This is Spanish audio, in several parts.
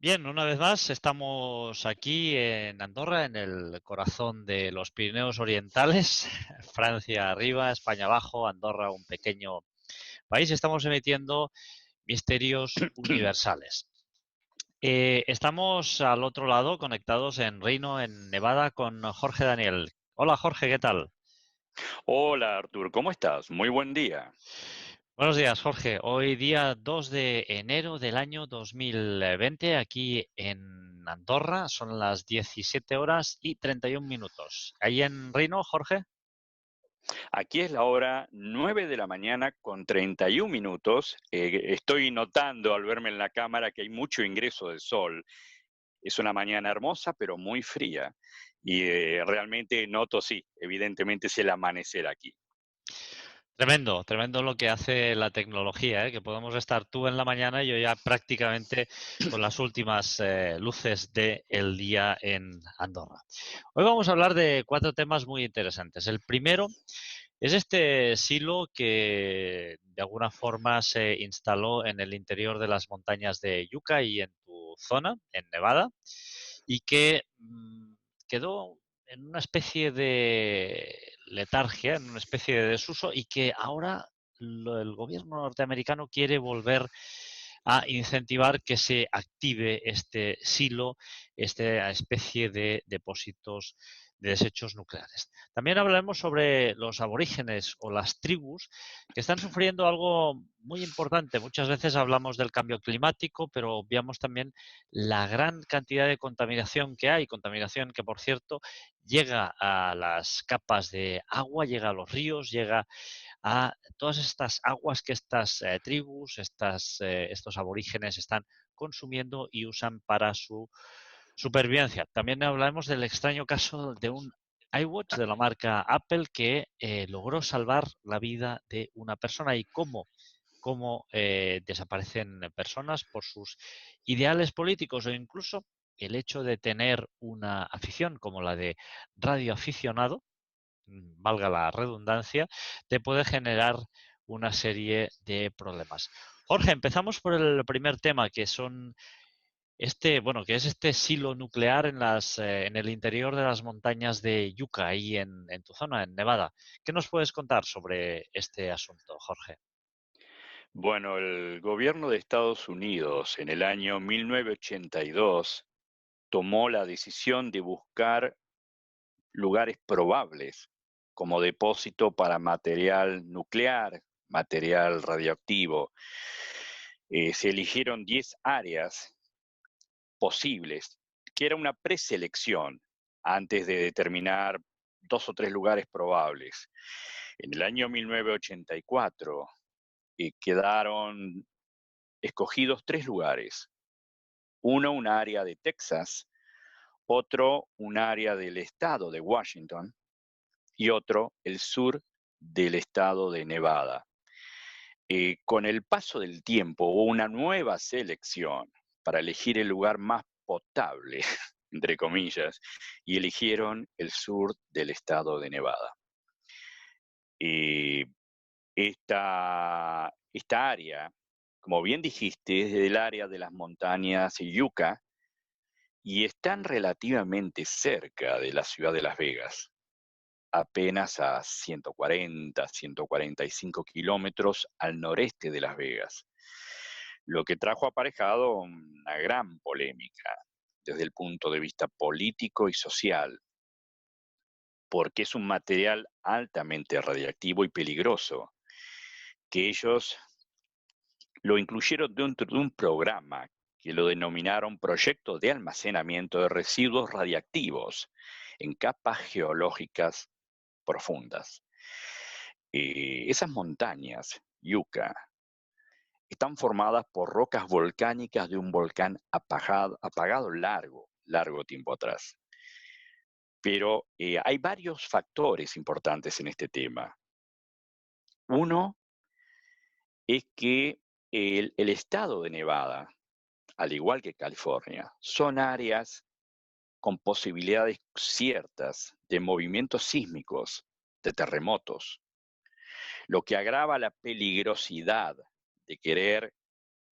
Bien, una vez más estamos aquí en Andorra, en el corazón de los Pirineos Orientales, Francia arriba, España abajo, Andorra un pequeño país. Estamos emitiendo Misterios Universales. Estamos al otro lado, conectados en Reno, en Nevada, con Jorge Daniel. Hola Jorge, ¿qué tal? Hola Artur, ¿cómo estás? Muy buen día. Buenos días, Jorge. Hoy día 2 de enero del año 2020, aquí en Andorra, son las 17 horas y 31 minutos. ¿Ahí en Rino, Jorge? Aquí es la hora 9 de la mañana con 31 minutos. Estoy notando al verme en la cámara que hay mucho ingreso de sol. Es una mañana hermosa, pero muy fría. Y realmente noto, sí, evidentemente es el amanecer aquí. Tremendo, tremendo lo que hace la tecnología, ¿eh? Que podemos estar tú en la mañana y yo ya prácticamente con las últimas luces del día en Andorra. Hoy vamos a hablar de cuatro temas muy interesantes. El primero es este silo que de alguna forma se instaló en el interior de las montañas de Yucca y en tu zona, en Nevada, y que quedó en una especie de letargia, en una especie de desuso, y que ahora el gobierno norteamericano quiere volver a incentivar que se active este silo, esta especie de depósitos de desechos nucleares. También hablaremos sobre los aborígenes o las tribus que están sufriendo algo muy importante. Muchas veces hablamos del cambio climático, pero obviamos también la gran cantidad de contaminación que hay, contaminación que, por cierto, llega a las capas de agua, llega a los ríos, llega a todas estas aguas que estas tribus, estos aborígenes están consumiendo y usan para su supervivencia. También hablaremos del extraño caso de un iWatch de la marca Apple que logró salvar la vida de una persona y cómo desaparecen personas por sus ideales políticos o incluso el hecho de tener una afición como la de radioaficionado, valga la redundancia, te puede generar una serie de problemas. Jorge, empezamos por el primer tema, que son que es este silo nuclear en el interior de las montañas de Yucca, ahí en tu zona, en Nevada. ¿Qué nos puedes contar sobre este asunto, Jorge? Bueno, el gobierno de Estados Unidos en el año 1982 tomó la decisión de buscar lugares probables como depósito para material nuclear, material radioactivo. Se eligieron 10 áreas posibles, que era una preselección antes de determinar dos o tres lugares probables. En el año 1984 quedaron escogidos tres lugares. Uno, un área de Texas, otro, un área del estado de Washington y otro, el sur del estado de Nevada. Con el paso del tiempo hubo una nueva selección para elegir el lugar más potable, entre comillas, y eligieron el sur del estado de Nevada. Eh, esta área, como bien dijiste, es del área de las montañas Yucca y están relativamente cerca de la ciudad de Las Vegas, apenas a 140, 145 kilómetros al noreste de Las Vegas, lo que trajo aparejado una gran polémica desde el punto de vista político y social, porque es un material altamente radiactivo y peligroso, que ellos lo incluyeron dentro de un programa que lo denominaron Proyecto de Almacenamiento de Residuos Radiactivos en capas geológicas profundas. Esas montañas, Yucca, están formadas por rocas volcánicas de un volcán apagado largo tiempo atrás. Pero hay varios factores importantes en este tema. Uno es que el estado de Nevada, al igual que California, son áreas con posibilidades ciertas de movimientos sísmicos, de terremotos, lo que agrava la peligrosidad de querer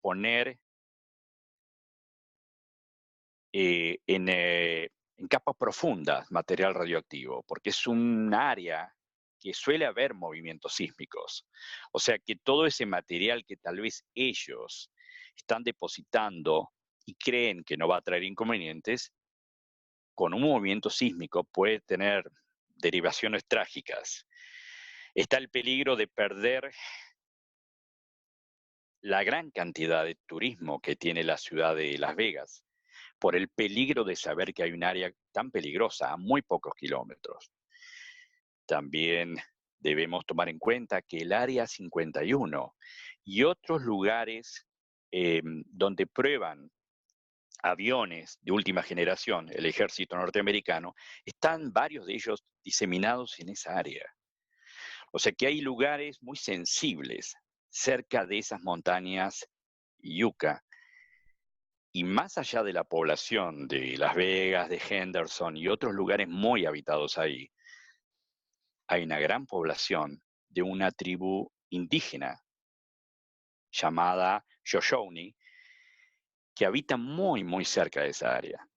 poner en capas profundas material radioactivo, porque es un área que suele haber movimientos sísmicos. O sea que todo ese material que tal vez ellos están depositando y creen que no va a traer inconvenientes, con un movimiento sísmico puede tener derivaciones trágicas. Está el peligro de perder la gran cantidad de turismo que tiene la ciudad de Las Vegas, por el peligro de saber que hay un área tan peligrosa a muy pocos kilómetros. También debemos tomar en cuenta que el Área 51 y otros lugares donde prueban aviones de última generación, el ejército norteamericano, están varios de ellos diseminados en esa área. O sea que hay lugares muy sensibles cerca de esas montañas Yucca. Y más allá de la población de Las Vegas, de Henderson y otros lugares muy habitados ahí, hay una gran población de una tribu indígena llamada Shoshone, que habita muy, muy cerca de esa área.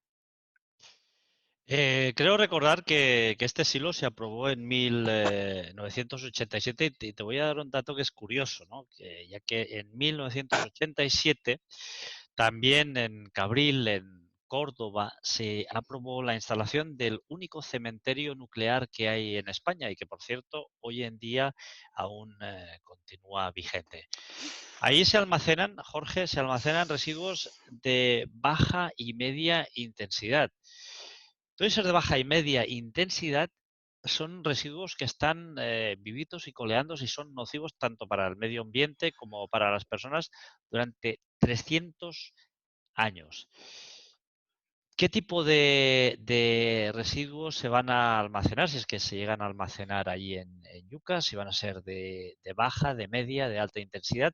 Creo recordar que este silo se aprobó en 1987 y te voy a dar un dato que es curioso, ¿no? Ya que en 1987 también en Cabril, en Córdoba, se aprobó la instalación del único cementerio nuclear que hay en España y que, por cierto, hoy en día aún continúa vigente. Ahí se almacenan, Jorge, se almacenan residuos de baja y media intensidad. Pueden ser de baja y media intensidad, son residuos que están vivitos y coleandos y son nocivos tanto para el medio ambiente como para las personas durante 300 años. ¿Qué tipo de residuos se van a almacenar? Si es que se llegan a almacenar allí en Yucca, si van a ser de baja, de media, de alta intensidad.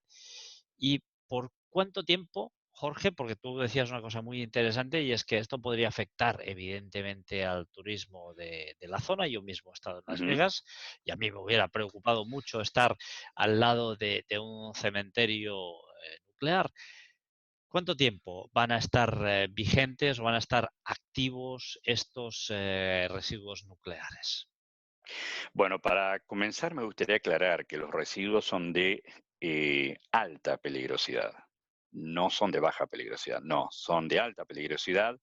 ¿Y por cuánto tiempo, Jorge? Porque tú decías una cosa muy interesante y es que esto podría afectar evidentemente al turismo de la zona. Yo mismo he estado en Las Ujú. Vegas y a mí me hubiera preocupado mucho estar al lado de un cementerio nuclear. ¿Cuánto tiempo van a estar vigentes o van a estar activos estos residuos nucleares? Bueno, para comenzar me gustaría aclarar que los residuos son de alta peligrosidad, no son de baja peligrosidad, no, son de alta peligrosidad.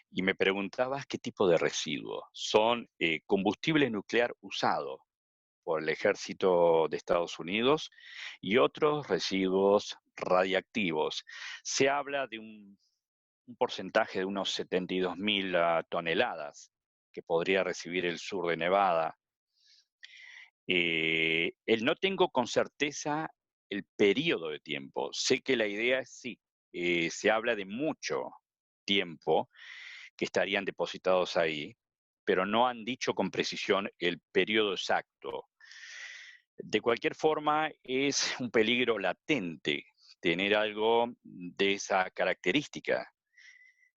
Y me preguntabas qué tipo de residuos. Son combustible nuclear usado por el ejército de Estados Unidos y otros residuos radiactivos. Se habla de un porcentaje de unos 72.000 toneladas que podría recibir el sur de Nevada. No tengo con certeza el periodo de tiempo. Sé que la idea es sí, se habla de mucho tiempo que estarían depositados ahí, pero no han dicho con precisión el periodo exacto. De cualquier forma, es un peligro latente tener algo de esa característica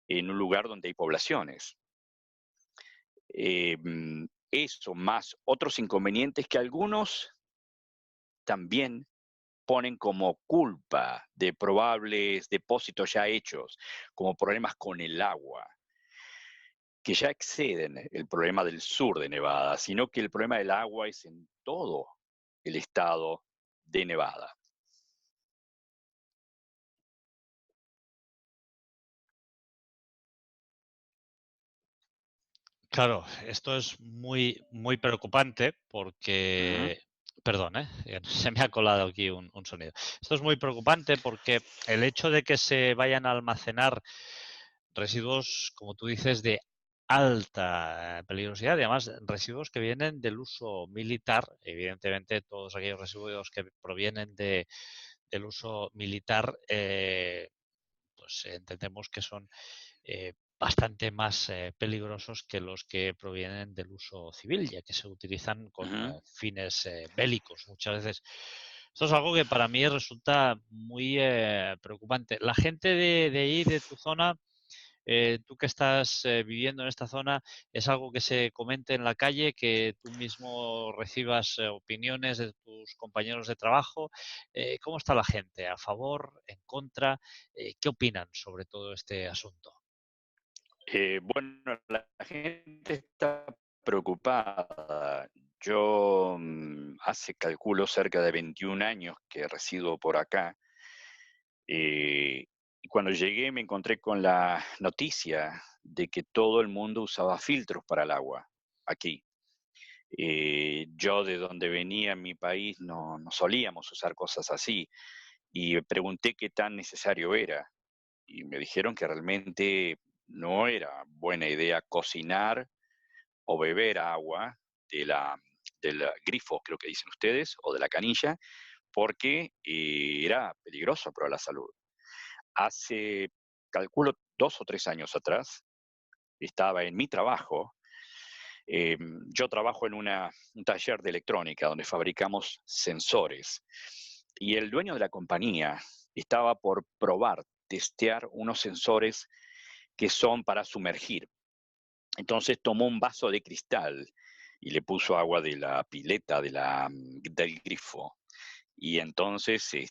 en un lugar donde hay poblaciones. Eso más otros inconvenientes que algunos también ponen como culpa de probables depósitos ya hechos, como problemas con el agua, que ya exceden el problema del sur de Nevada, sino que el problema del agua es en todo el estado de Nevada. Claro, esto es muy preocupante Ujú, porque, perdón, se me ha colado aquí un sonido. Esto es muy preocupante porque el hecho de que se vayan a almacenar residuos, como tú dices, de alta peligrosidad y además residuos que vienen del uso militar, evidentemente todos aquellos residuos que provienen del uso militar, pues entendemos que son bastante más peligrosos que los que provienen del uso civil, ya que se utilizan con ujú. fines bélicos muchas veces. Esto es algo que para mí resulta muy preocupante. La gente de ahí, de tu zona, tú que estás viviendo en esta zona, ¿es algo que se comente en la calle, que tú mismo recibas opiniones de tus compañeros de trabajo? ¿Cómo está la gente? ¿A favor? ¿En contra? ¿Qué opinan sobre todo este asunto? Bueno, la gente está preocupada. Yo hace, calculo, cerca de 21 años que resido por acá. Y cuando llegué me encontré con la noticia de que todo el mundo usaba filtros para el agua aquí. Yo de donde venía en mi país no solíamos usar cosas así y pregunté qué tan necesario era y me dijeron que realmente no era buena idea cocinar o beber agua de del grifo, creo que dicen ustedes, o de la canilla, porque era peligroso para la salud. Hace, calculo, 2 o 3 años atrás, estaba en mi trabajo. Eh, yo trabajo en un taller de electrónica donde fabricamos sensores y el dueño de la compañía estaba por probar, testear unos sensores que son para sumergir. Entonces tomó un vaso de cristal y le puso agua de la pileta del grifo. Y entonces se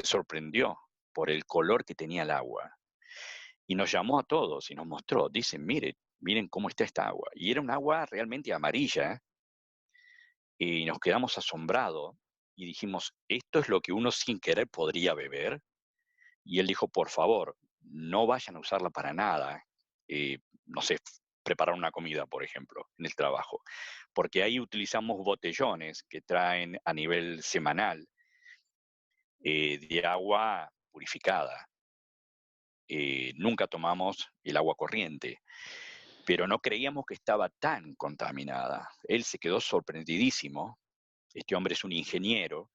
sorprendió por el color que tenía el agua. Y nos llamó a todos y nos mostró, dicen, miren cómo está esta agua. Y era un agua realmente amarilla, y nos quedamos asombrados y dijimos, ¿esto es lo que uno sin querer podría beber? Y él dijo, por favor, no vayan a usarla para nada. No sé, preparar una comida, por ejemplo, en el trabajo. Porque ahí utilizamos botellones que traen a nivel semanal de agua purificada. Nunca tomamos el agua corriente, pero no creíamos que estaba tan contaminada. Él se quedó sorprendidísimo. Este hombre es un ingeniero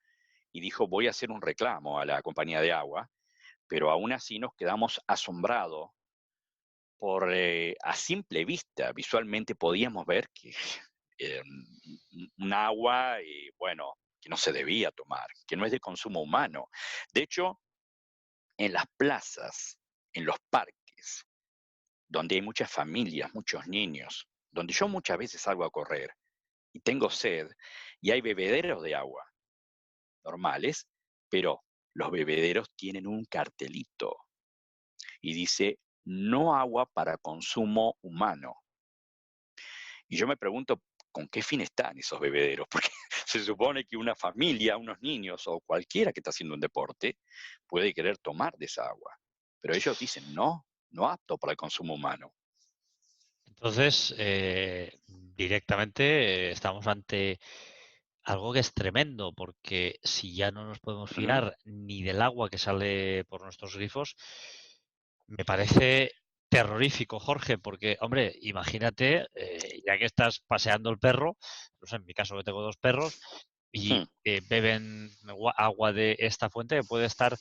y dijo, voy a hacer un reclamo a la compañía de agua, pero aún así nos quedamos asombrados por, a simple vista, visualmente podíamos ver que eh, un agua, bueno, que no se debía tomar, que no es de consumo humano. De hecho, en las plazas, en los parques, donde hay muchas familias, muchos niños, donde yo muchas veces salgo a correr y tengo sed y hay bebederos de agua normales, pero los bebederos tienen un cartelito y dice no agua para consumo humano. Y yo me pregunto, ¿con qué fin están esos bebederos? Porque se supone que una familia, unos niños o cualquiera que está haciendo un deporte puede querer tomar de esa agua. Pero ellos dicen, no apto para el consumo humano. Entonces, directamente estamos ante algo que es tremendo, porque si ya no nos podemos Ujú. fiar ni del agua que sale por nuestros grifos, me parece terrorífico, Jorge, porque, hombre, imagínate, ya que estás paseando el perro, no sé, en mi caso que tengo dos perros, y Hmm. beben agua de esta fuente que puede estar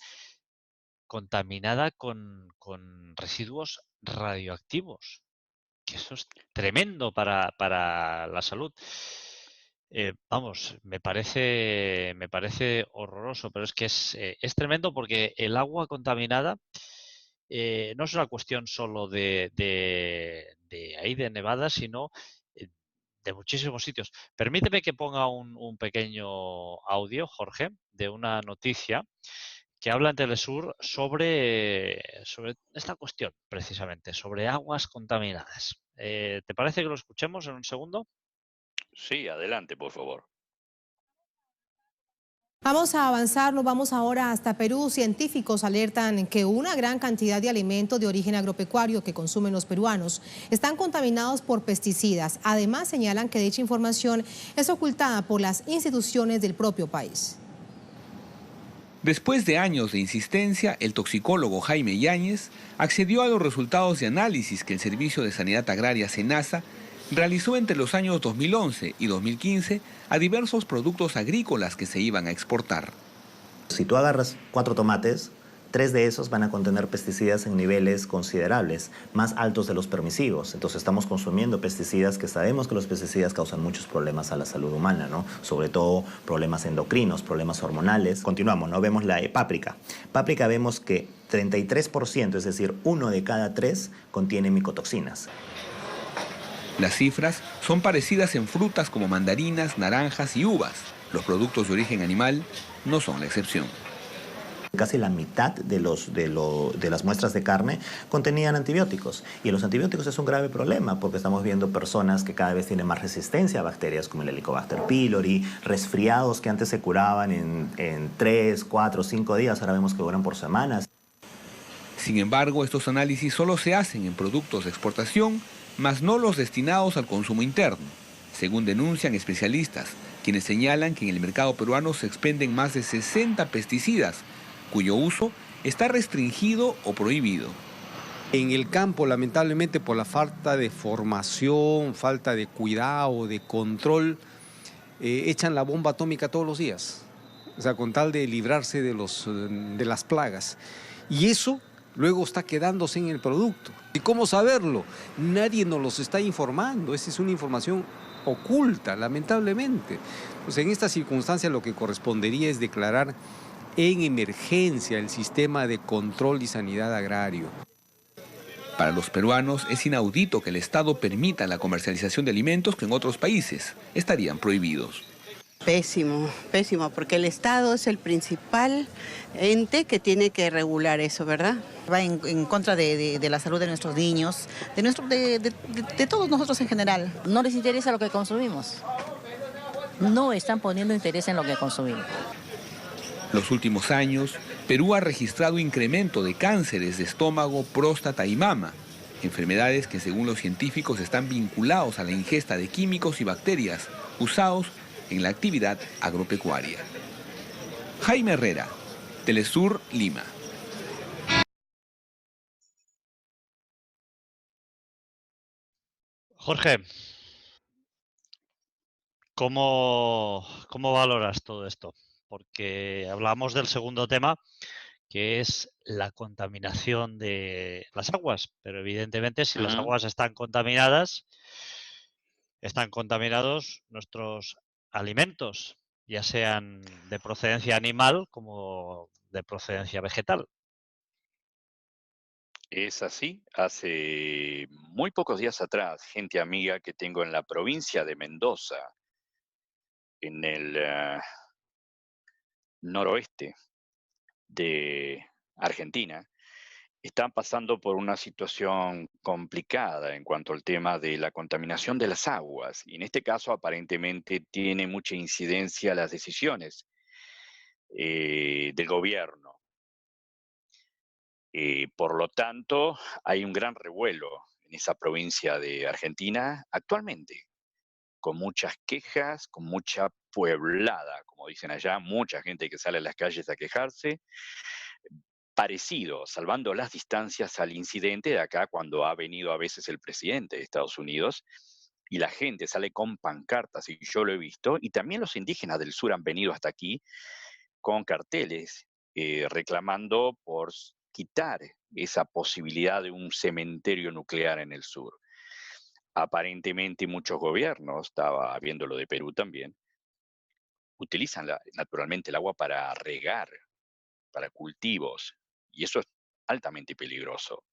contaminada con residuos radioactivos, que eso es tremendo para la salud. Vamos, me parece horroroso, pero es que es tremendo porque el agua contaminada no es una cuestión solo de ahí, de Nevada, sino eh, de muchísimos sitios. Permíteme que ponga un pequeño audio, Jorge, de una noticia que habla en Telesur sobre esta cuestión, precisamente, sobre aguas contaminadas. ¿Te parece que lo escuchemos en un segundo? Sí, adelante, por favor. Vamos a avanzar, nos vamos ahora hasta Perú. Científicos alertan que una gran cantidad de alimentos de origen agropecuario que consumen los peruanos están contaminados por pesticidas. Además, señalan que dicha información es ocultada por las instituciones del propio país. Después de años de insistencia, el toxicólogo Jaime Yáñez accedió a los resultados de análisis que el Servicio de Sanidad Agraria SENASA realizó entre los años 2011 y 2015 a diversos productos agrícolas que se iban a exportar. Si tú agarras 4 tomates, 3 de esos van a contener pesticidas en niveles considerables, más altos de los permisivos. Entonces estamos consumiendo pesticidas que sabemos que los pesticidas causan muchos problemas a la salud humana, ¿no? Sobre todo problemas endocrinos, problemas hormonales. Continuamos, ¿no? Vemos la páprica. Páprica vemos que 33%, es decir, 1 de cada 3 contiene micotoxinas. Las cifras son parecidas en frutas como mandarinas, naranjas y uvas. Los productos de origen animal no son la excepción. Casi la mitad de las muestras de carne contenían antibióticos. Y los antibióticos es un grave problema porque estamos viendo personas que cada vez tienen más resistencia a bacterias como el Helicobacter pylori, resfriados que antes se curaban en 3, 4, 5 días, ahora vemos que duran por semanas. Sin embargo, estos análisis solo se hacen en productos de exportación, más no los destinados al consumo interno, según denuncian especialistas, quienes señalan que en el mercado peruano se expenden más de 60 pesticidas, cuyo uso está restringido o prohibido. En el campo, lamentablemente, por la falta de formación, falta de cuidado, de control, echan la bomba atómica todos los días, o sea, con tal de librarse de las plagas. Y eso luego está quedándose en el producto. ¿Y cómo saberlo? Nadie nos los está informando, esa es una información oculta, lamentablemente. Pues en esta circunstancia lo que correspondería es declarar en emergencia el sistema de control y sanidad agrario. Para los peruanos es inaudito que el Estado permita la comercialización de alimentos que en otros países estarían prohibidos. Pésimo, pésimo, porque el Estado es el principal ente que tiene que regular eso, ¿verdad? Va en contra de la salud de nuestros niños, de todos nosotros en general. No les interesa lo que consumimos. No están poniendo interés en lo que consumimos. Los últimos años, Perú ha registrado incremento de cánceres de estómago, próstata y mama, enfermedades que según los científicos están vinculados a la ingesta de químicos y bacterias usados en la actividad agropecuaria. Jaime Herrera, Telesur, Lima. Jorge, ¿cómo valoras todo esto? Porque hablamos del segundo tema, que es la contaminación de las aguas, pero evidentemente si las aguas están contaminados nuestros alimentos, ya sean de procedencia animal como de procedencia vegetal. Es así. Hace muy pocos días atrás, gente amiga que tengo en la provincia de Mendoza, en el noroeste de Argentina, están pasando por una situación complicada en cuanto al tema de la contaminación de las aguas. Y en este caso, aparentemente, tiene mucha incidencia las decisiones del gobierno. Por lo tanto, hay un gran revuelo en esa provincia de Argentina actualmente, con muchas quejas, con mucha pueblada, como dicen allá, mucha gente que sale a las calles a quejarse, parecido, salvando las distancias al incidente de acá cuando ha venido a veces el presidente de Estados Unidos y la gente sale con pancartas, y yo lo he visto, y también los indígenas del sur han venido hasta aquí con carteles reclamando por quitar esa posibilidad de un cementerio nuclear en el sur. Aparentemente muchos gobiernos, estaba viendo lo de Perú también, utilizan naturalmente el agua para regar, para cultivos, y eso es altamente peligroso.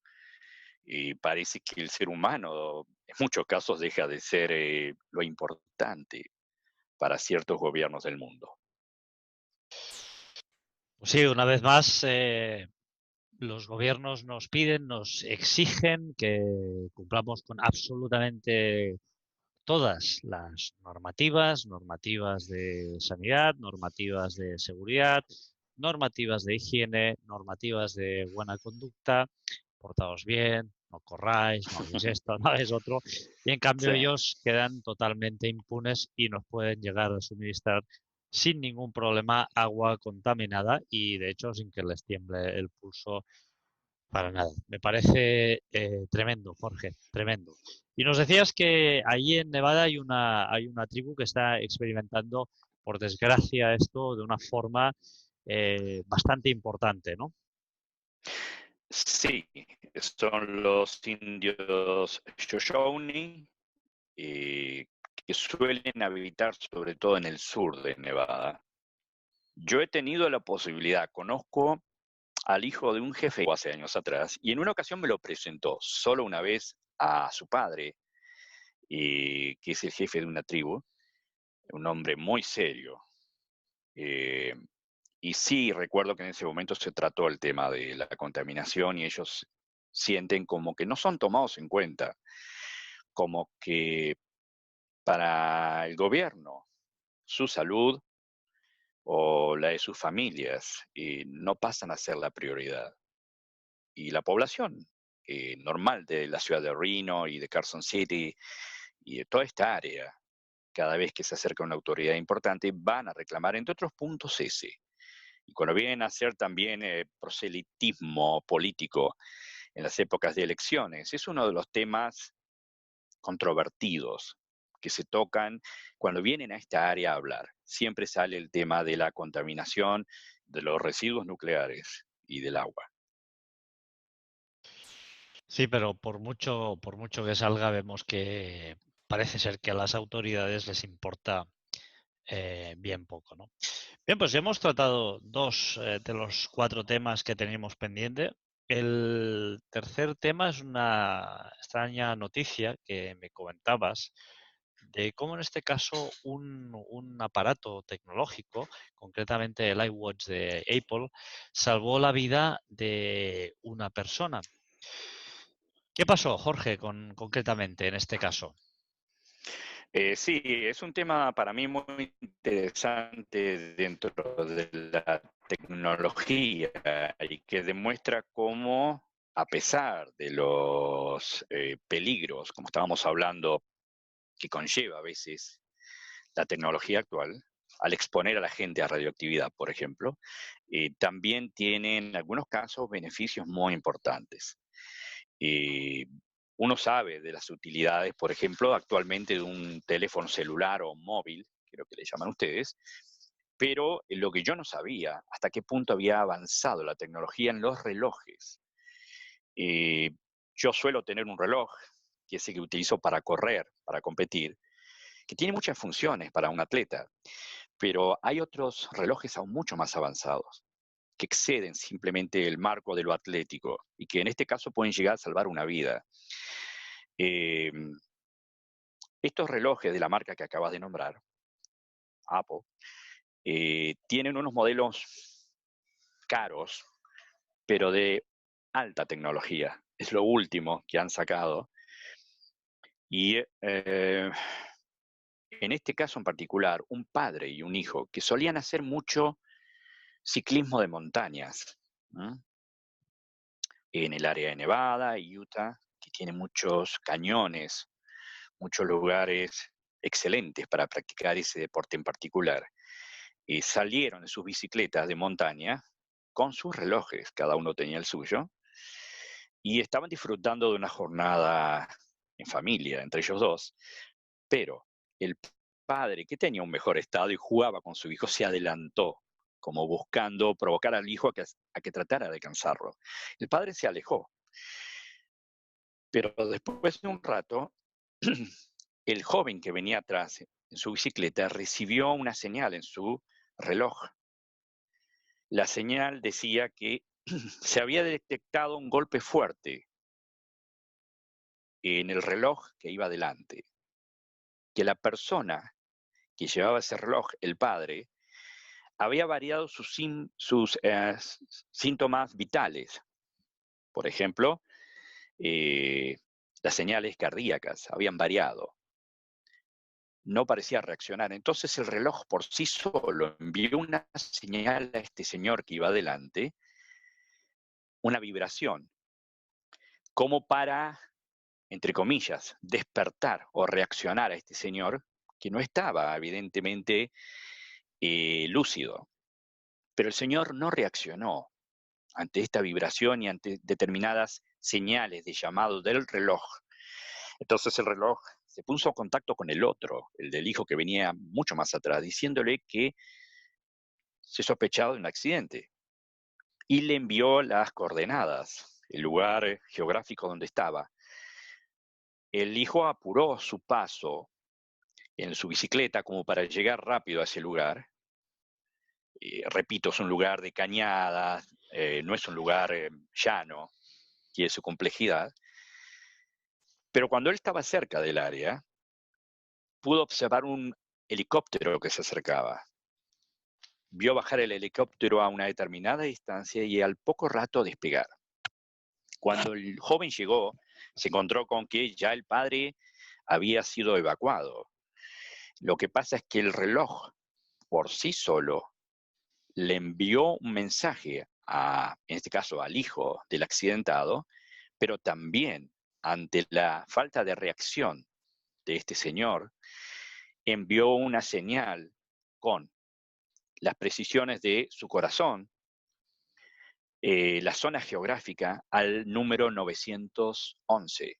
Y parece que el ser humano en muchos casos deja de ser lo importante para ciertos gobiernos del mundo. Pues sí, una vez más, los gobiernos nos piden, nos exigen que cumplamos con absolutamente todas las normativas de sanidad, normativas de seguridad, normativas de higiene, normativas de buena conducta, portaos bien, no corráis, no hagáis esto, no hagáis otro, y en cambio Sí. ellos quedan totalmente impunes y nos pueden llegar a suministrar sin ningún problema agua contaminada y de hecho sin que les tiemble el pulso para nada. Me parece tremendo, Jorge, tremendo. Y nos decías que allí en Nevada hay una tribu que está experimentando, por desgracia, esto de una forma bastante importante, ¿no? Sí, son los indios Shoshone, que suelen habitar sobre todo en el sur de Nevada. Yo he tenido la posibilidad, conozco al hijo de un jefe hace años atrás, y en una ocasión me lo presentó solo una vez a su padre, que es el jefe de una tribu, un hombre muy serio. Y sí, recuerdo que en ese momento se trató el tema de la contaminación y ellos sienten como que no son tomados en cuenta, como que para el gobierno, su salud o la de sus familias no pasan a ser la prioridad. Y la población normal de la ciudad de Reno y de Carson City y de toda esta área, cada vez que se acerca una autoridad importante, van a reclamar, entre otros puntos, ese. Y cuando vienen a hacer también proselitismo político en las épocas de elecciones, es uno de los temas controvertidos que se tocan cuando vienen a esta área a hablar. Siempre sale el tema de la contaminación, de los residuos nucleares y del agua. Sí, pero por mucho que salga, vemos que parece ser que a las autoridades les importa bien poco, ¿no? Bien, pues hemos tratado dos de los 4 temas que teníamos pendiente. El tercer tema es una extraña noticia que me comentabas de cómo en este caso un aparato tecnológico, concretamente el iWatch de Apple, salvó la vida de una persona. ¿Qué pasó, Jorge, concretamente en este caso? Sí, es un tema para mí muy interesante dentro de la tecnología y que demuestra cómo, a pesar de los peligros, como estábamos hablando, que conlleva a veces la tecnología actual, al exponer a la gente a radioactividad, por ejemplo, también tiene en algunos casos beneficios muy importantes. Uno sabe de las utilidades, por ejemplo, actualmente de un teléfono celular o móvil, creo que le llaman ustedes, pero lo que yo no sabía, hasta qué punto había avanzado la tecnología en los relojes. Yo suelo tener un reloj, que es el que utilizo para correr, para competir, que tiene muchas funciones para un atleta, pero hay otros relojes aún mucho más avanzados, que exceden simplemente el marco de lo atlético y que en este caso pueden llegar a salvar una vida. Eh, Estos relojes de la marca que acabas de nombrar, Apple, tienen unos modelos caros, pero de alta tecnología. Es lo último que han sacado. Y en este caso en particular, un padre y un hijo que solían hacer mucho ciclismo de montañas, ¿no?, en el área de Nevada y Utah, que tiene muchos cañones, muchos lugares excelentes para practicar ese deporte en particular. Salieron en sus bicicletas de montaña con sus relojes, cada uno tenía el suyo, y estaban disfrutando de una jornada en familia, entre ellos dos, pero el padre, que tenía un mejor estado y jugaba con su hijo, se adelantó, como buscando provocar al hijo a que tratara de alcanzarlo. El padre se alejó, pero después de un rato, el joven que venía atrás en su bicicleta recibió una señal en su reloj. La señal decía que se había detectado un golpe fuerte en el reloj que iba delante, que la persona que llevaba ese reloj, el padre, había variado sus síntomas vitales. Por ejemplo, las señales cardíacas habían variado. No parecía reaccionar. Entonces el reloj por sí solo envió una señal a este señor que iba adelante, una vibración, como para, entre comillas, despertar o reaccionar a este señor que no estaba evidentemente lúcido. Pero el señor no reaccionó ante esta vibración y ante determinadas señales de llamado del reloj. Entonces el reloj se puso en contacto con el otro, el del hijo que venía mucho más atrás, diciéndole que se sospechaba de un accidente. Y le envió las coordenadas, el lugar geográfico donde estaba. El hijo apuró su paso en su bicicleta como para llegar rápido a ese lugar. Repito, es un lugar de cañadas, no es un lugar llano, tiene su complejidad. Pero cuando él estaba cerca del área, pudo observar un helicóptero que se acercaba. vio bajar el helicóptero a una determinada distancia y al poco rato despegar. Cuando el joven llegó, se encontró con que ya el padre había sido evacuado. Lo que pasa es que el reloj por sí solo le envió un mensaje en este caso al hijo del accidentado, pero también ante la falta de reacción de este señor, envió una señal con las precisiones de su corazón, la zona geográfica al número 911.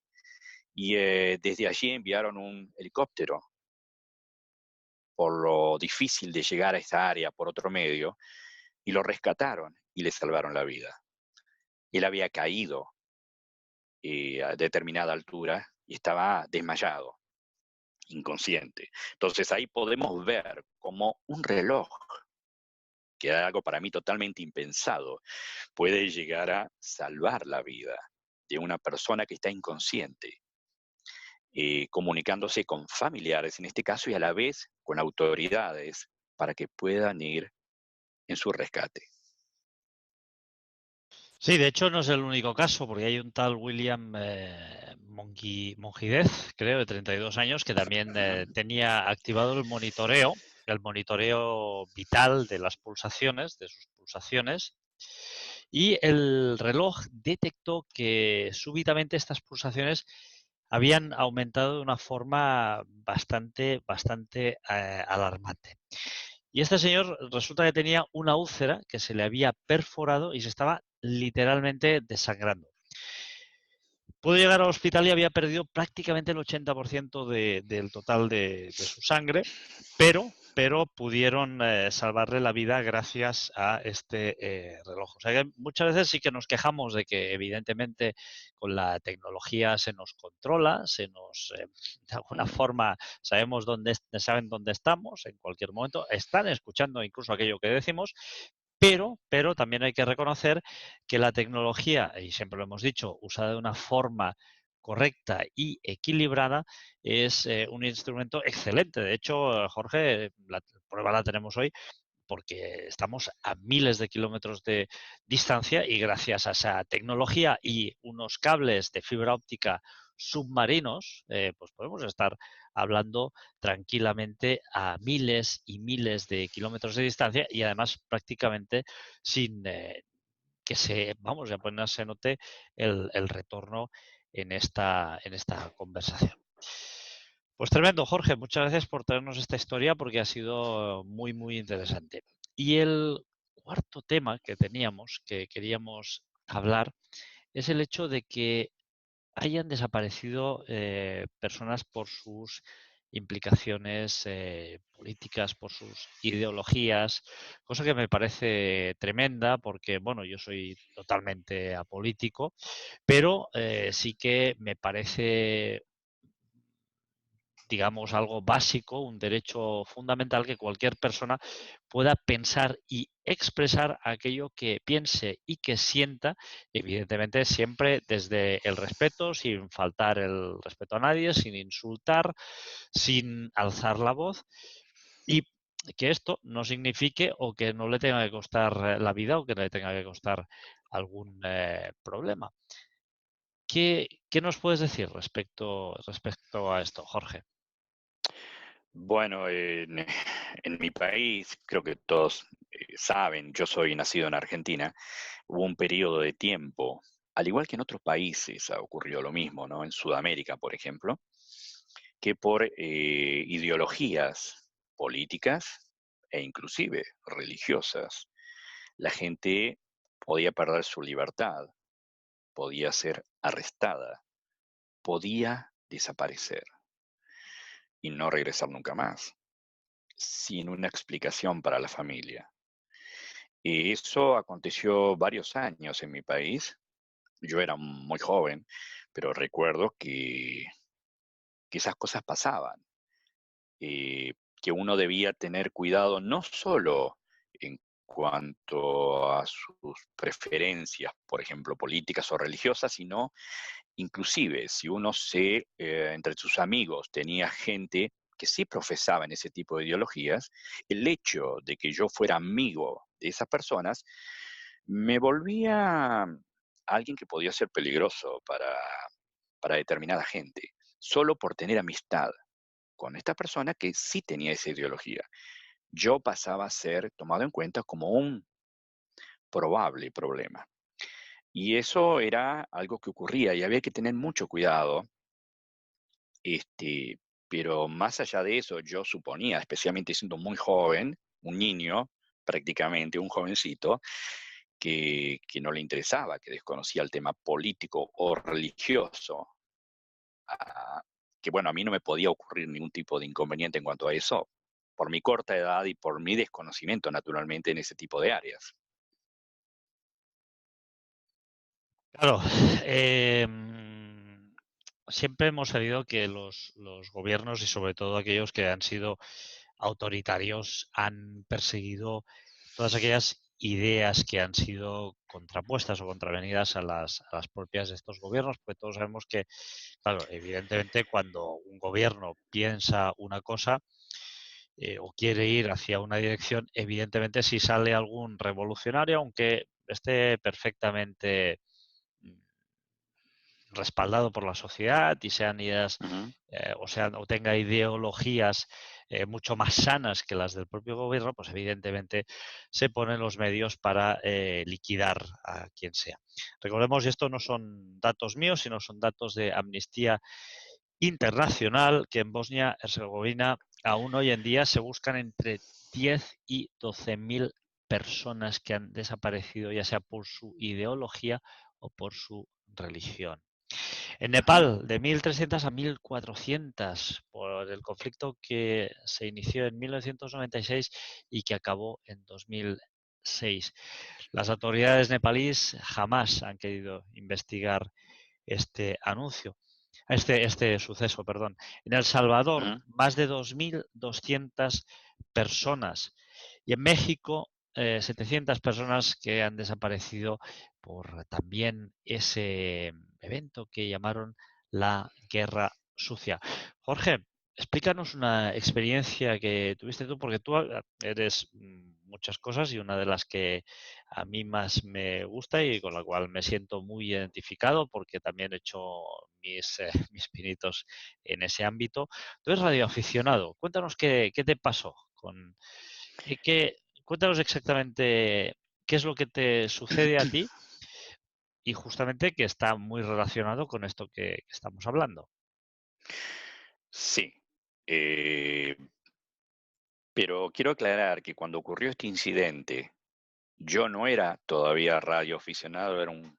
Y desde allí enviaron un helicóptero por lo difícil de llegar a esta área por otro medio, y lo rescataron y le salvaron la vida. Él había caído a determinada altura y estaba desmayado, inconsciente. Entonces ahí podemos ver cómo un reloj, que era algo para mí totalmente impensado, puede llegar a salvar la vida de una persona que está inconsciente, comunicándose con familiares en este caso y a la vez con autoridades para que puedan ir en su rescate. Sí, de hecho no es el único caso, porque hay un tal William Mongidez, creo, de 32 años, que también tenía activado el monitoreo vital de las pulsaciones, de sus pulsaciones, y el reloj detectó que súbitamente estas pulsaciones habían aumentado de una forma bastante alarmante. Y este señor resulta que tenía una úlcera que se le había perforado y se estaba literalmente desangrando. Pudo llegar al hospital y había perdido prácticamente el 80% del total de su sangre, pero pudieron salvarle la vida gracias a este reloj. O sea que muchas veces sí que nos quejamos de que evidentemente con la tecnología se nos controla, de alguna forma saben dónde estamos en cualquier momento, están escuchando incluso aquello que decimos, pero también hay que reconocer que la tecnología, y siempre lo hemos dicho, usada de una forma correcta y equilibrada, es un instrumento excelente. De hecho, Jorge, la prueba la tenemos hoy porque estamos a miles de kilómetros de distancia y gracias a esa tecnología y unos cables de fibra óptica submarinos, pues podemos estar hablando tranquilamente a miles y miles de kilómetros de distancia y además prácticamente sin que apenas se note el retorno en esta conversación. Pues tremendo, Jorge. Muchas gracias por traernos esta historia porque ha sido muy interesante. Y el cuarto tema que teníamos, que queríamos hablar, es el hecho de que hayan desaparecido personas por sus implicaciones políticas, por sus ideologías, cosa que me parece tremenda porque, bueno, yo soy totalmente apolítico, pero sí que me parece, digamos, algo básico, un derecho fundamental que cualquier persona pueda pensar y expresar aquello que piense y que sienta, evidentemente siempre desde el respeto, sin faltar el respeto a nadie, sin insultar, sin alzar la voz, y que esto no signifique o que no le tenga que costar la vida o que le tenga que costar algún problema. ¿Qué nos puedes decir respecto a esto, Jorge? Bueno, en mi país, creo que todos saben, yo soy nacido en Argentina, hubo un periodo de tiempo, al igual que en otros países ha ocurrido lo mismo, ¿no? En Sudamérica, por ejemplo, que por ideologías políticas e inclusive religiosas, la gente podía perder su libertad, podía ser arrestada, podía desaparecer y no regresar nunca más, sin una explicación para la familia. Y eso aconteció varios años en mi país. Yo era muy joven, pero recuerdo que esas cosas pasaban, que uno debía tener cuidado no solo en cuanto a sus preferencias, por ejemplo, políticas o religiosas, sino inclusive si uno entre sus amigos tenía gente que sí profesaban ese tipo de ideologías, el hecho de que yo fuera amigo de esas personas me volvía alguien que podía ser peligroso para determinada gente, solo por tener amistad con esta persona que sí tenía esa ideología. Yo pasaba a ser tomado en cuenta como un probable problema. Y eso era algo que ocurría y había que tener mucho cuidado. Pero más allá de eso, yo suponía, especialmente siendo muy joven, un niño, prácticamente un jovencito, que no le interesaba, que desconocía el tema político o religioso, ah, que bueno, a mí no me podía ocurrir ningún tipo de inconveniente en cuanto a eso, por mi corta edad y por mi desconocimiento naturalmente en ese tipo de áreas. Claro, siempre hemos sabido que los gobiernos y sobre todo aquellos que han sido autoritarios han perseguido todas aquellas ideas que han sido contrapuestas o contravenidas a las propias de estos gobiernos, porque todos sabemos que, claro, evidentemente cuando un gobierno piensa una cosa o quiere ir hacia una dirección, evidentemente si sale algún revolucionario, aunque esté perfectamente respaldado por la sociedad y sean ideas Ujú. o tenga ideologías mucho más sanas que las del propio gobierno, pues evidentemente se ponen los medios para liquidar a quien sea. Recordemos, y esto no son datos míos, sino son datos de Amnistía Internacional, que en Bosnia-Herzegovina aún hoy en día se buscan entre 10 y 12.000 personas que han desaparecido, ya sea por su ideología o por su religión. En Ajá. Nepal, de 1.300 a 1.400 por el conflicto que se inició en 1996 y que acabó en 2006. Las autoridades nepalíes jamás han querido investigar este anuncio, este suceso, perdón. En El Salvador, Ujú. más de 2.200 personas. Y en México, 700 personas que han desaparecido por también ese evento que llamaron la Guerra Sucia. Jorge, explícanos una experiencia que tuviste tú, porque tú eres muchas cosas y una de las que a mí más me gusta y con la cual me siento muy identificado porque también he hecho mis pinitos en ese ámbito. Tú eres radioaficionado. Cuéntanos qué te pasó con cuéntanos exactamente qué es lo que te sucede a ti y justamente que está muy relacionado con esto que estamos hablando. Sí. eh, pero quiero aclarar que cuando ocurrió este incidente, yo no era todavía radioaficionado, era un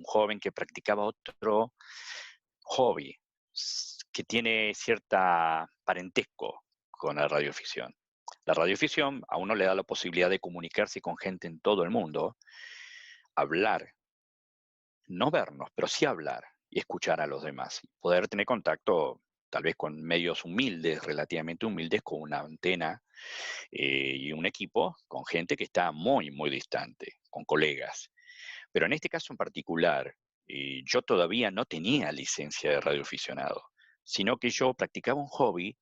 joven que practicaba otro hobby que tiene cierta parentesco con la radioficción. La radioficción a uno le da la posibilidad de comunicarse con gente en todo el mundo, hablar, no vernos, pero sí hablar y escuchar a los demás, poder tener contacto tal vez con medios humildes, relativamente humildes, con una antena y un equipo, con gente que está muy, muy distante, con colegas. Pero en este caso en particular, yo todavía no tenía licencia de radioaficionado, sino que yo practicaba un hobby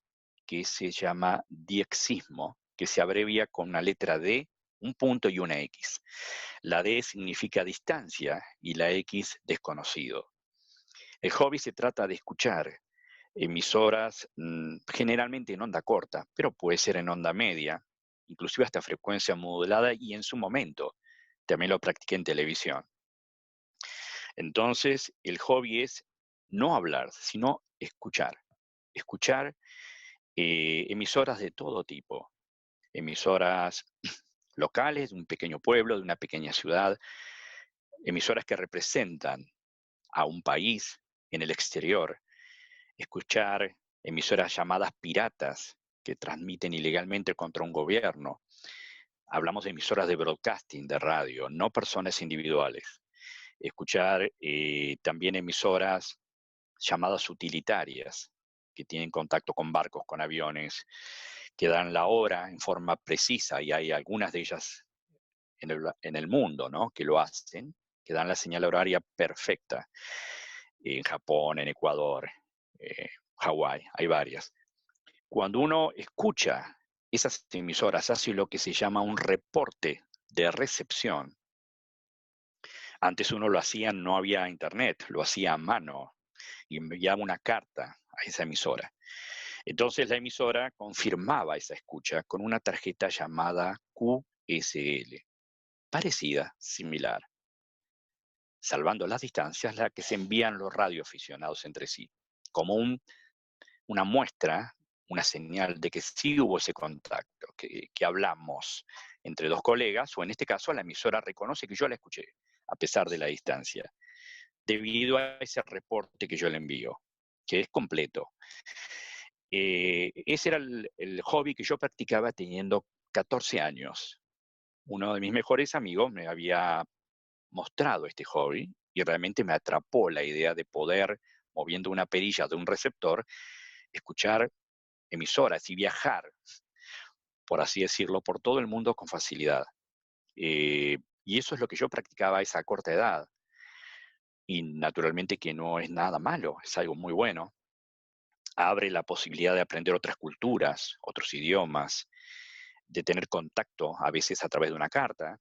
que se llama diexismo, que se abrevia con una letra D, un punto y una X. La D significa distancia y la X desconocido. El hobby se trata de escuchar emisoras generalmente en onda corta, pero puede ser en onda media, inclusive hasta frecuencia modulada y en su momento también lo practiqué en televisión. Entonces, el hobby es no hablar, sino escuchar. Escuchar emisoras de todo tipo, emisoras locales de un pequeño pueblo, de una pequeña ciudad, emisoras que representan a un país en el exterior, escuchar emisoras llamadas piratas que transmiten ilegalmente contra un gobierno. Hablamos de emisoras de broadcasting, de radio, no personas individuales. Escuchar también emisoras llamadas utilitarias, que tienen contacto con barcos, con aviones, que dan la hora en forma precisa, y hay algunas de ellas en el mundo, ¿no?, que lo hacen, que dan la señal horaria perfecta. En Japón, en Ecuador, Hawái, hay varias. Cuando uno escucha esas emisoras, hace lo que se llama un reporte de recepción. Antes uno lo hacía, no había internet, lo hacía a mano y enviaba una carta a esa emisora. Entonces la emisora confirmaba esa escucha con una tarjeta llamada QSL, parecida, similar, salvando las distancias, la que se envían los radioaficionados entre sí, como una muestra, una señal de que sí hubo ese contacto, que hablamos entre dos colegas, o en este caso la emisora reconoce que yo la escuché, a pesar de la distancia, debido a ese reporte que yo le envío, que es completo. Ese era el hobby que yo practicaba teniendo 14 años. Uno de mis mejores amigos me había mostrado este hobby y realmente me atrapó la idea de poder, moviendo una perilla de un receptor, escuchar emisoras y viajar, por así decirlo, por todo el mundo con facilidad. Y eso es lo que yo practicaba a esa corta edad. Y naturalmente que no es nada malo, es algo muy bueno. Abre la posibilidad de aprender otras culturas, otros idiomas, de tener contacto a veces a través de una carta,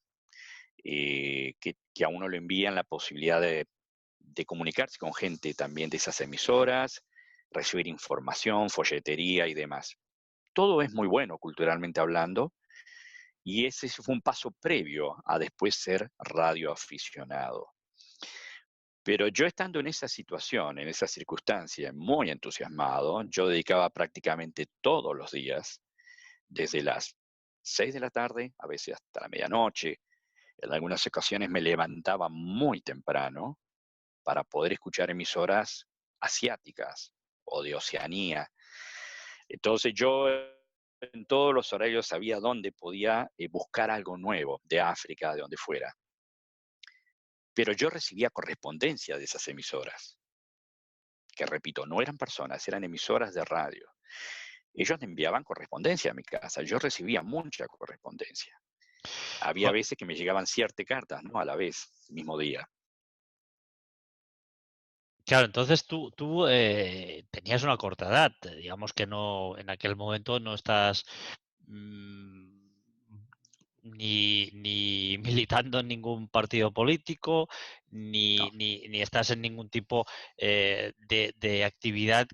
que a uno le envían la posibilidad de comunicarse con gente también de esas emisoras, recibir información, folletería y demás. Todo es muy bueno culturalmente hablando, y ese fue un paso previo a después ser radioaficionado. Pero yo estando en esa situación, en esa circunstancia, muy entusiasmado, yo dedicaba prácticamente todos los días, desde las 6 de la tarde, a veces hasta la medianoche. En algunas ocasiones me levantaba muy temprano para poder escuchar emisoras asiáticas o de Oceanía. Entonces yo en todos los horarios sabía dónde podía buscar algo nuevo, de África, de donde fuera. Pero yo recibía correspondencia de esas emisoras, que repito, no eran personas, eran emisoras de radio. Ellos me enviaban correspondencia a mi casa, yo recibía mucha correspondencia. Había veces que me llegaban 7 cartas, ¿no? A la vez, el mismo día. Claro, entonces tú tenías una corta edad, digamos que no, en aquel momento no estás ni militando en ningún partido político, No. ni estás en ningún tipo de actividad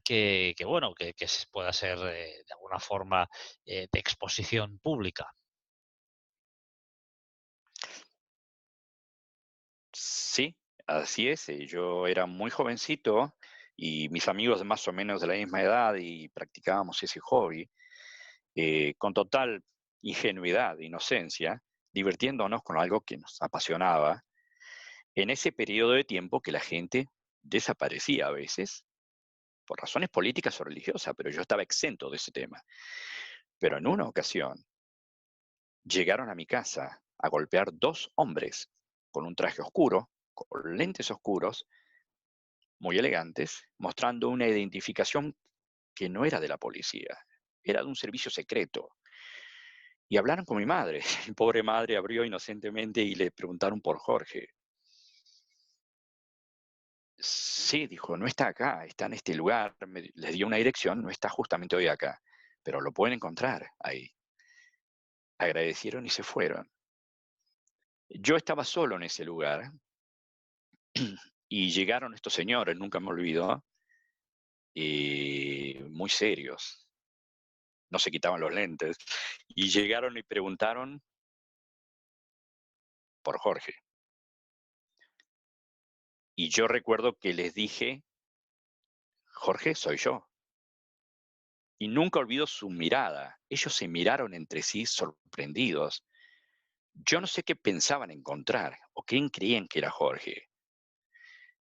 bueno, que pueda ser de alguna forma de exposición pública. Sí, así es. Yo era muy jovencito y mis amigos más o menos de la misma edad y practicábamos ese hobby con total ingenuidad, inocencia, divirtiéndonos con algo que nos apasionaba en ese periodo de tiempo que la gente desaparecía a veces por razones políticas o religiosas, pero yo estaba exento de ese tema. Pero en una ocasión llegaron a mi casa a golpear 2 hombres con un traje oscuro, con lentes oscuros, muy elegantes, mostrando una identificación que no era de la policía, era de un servicio secreto. Y hablaron con mi madre. Mi pobre madre abrió inocentemente y le preguntaron por Jorge. Sí, dijo, no está acá, está en este lugar. Les dio una dirección, no está justamente hoy acá, pero lo pueden encontrar ahí. Agradecieron y se fueron. Yo estaba solo en ese lugar y llegaron estos señores, nunca me olvido, muy serios. No se quitaban los lentes. Y llegaron y preguntaron por Jorge. Y yo recuerdo que les dije, Jorge, soy yo. Y nunca olvido su mirada. Ellos se miraron entre sí sorprendidos. Yo no sé qué pensaban encontrar o quién creían que era Jorge,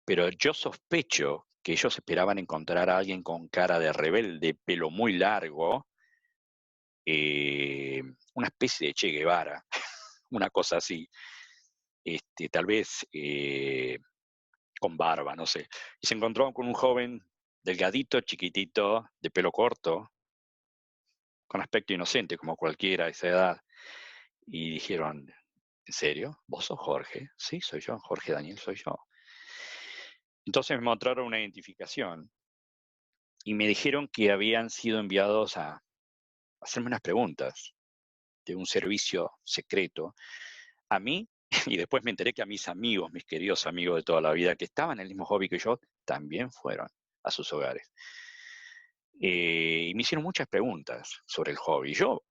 pero yo sospecho que ellos esperaban encontrar a alguien con cara de rebelde, pelo muy largo, una especie de Che Guevara, una cosa así, tal vez con barba, no sé. Y se encontró con un joven delgadito, chiquitito, de pelo corto, con aspecto inocente como cualquiera a esa edad. Y dijeron, ¿en serio? ¿Vos sos Jorge? Sí, soy yo, Jorge Daniel, soy yo. Entonces me mostraron una identificación y me dijeron que habían sido enviados a hacerme unas preguntas de un servicio secreto a mí, y después me enteré que a mis amigos, mis queridos amigos de toda la vida, que estaban en el mismo hobby que yo, también fueron a sus hogares. Y me hicieron muchas preguntas sobre el hobby. Yo,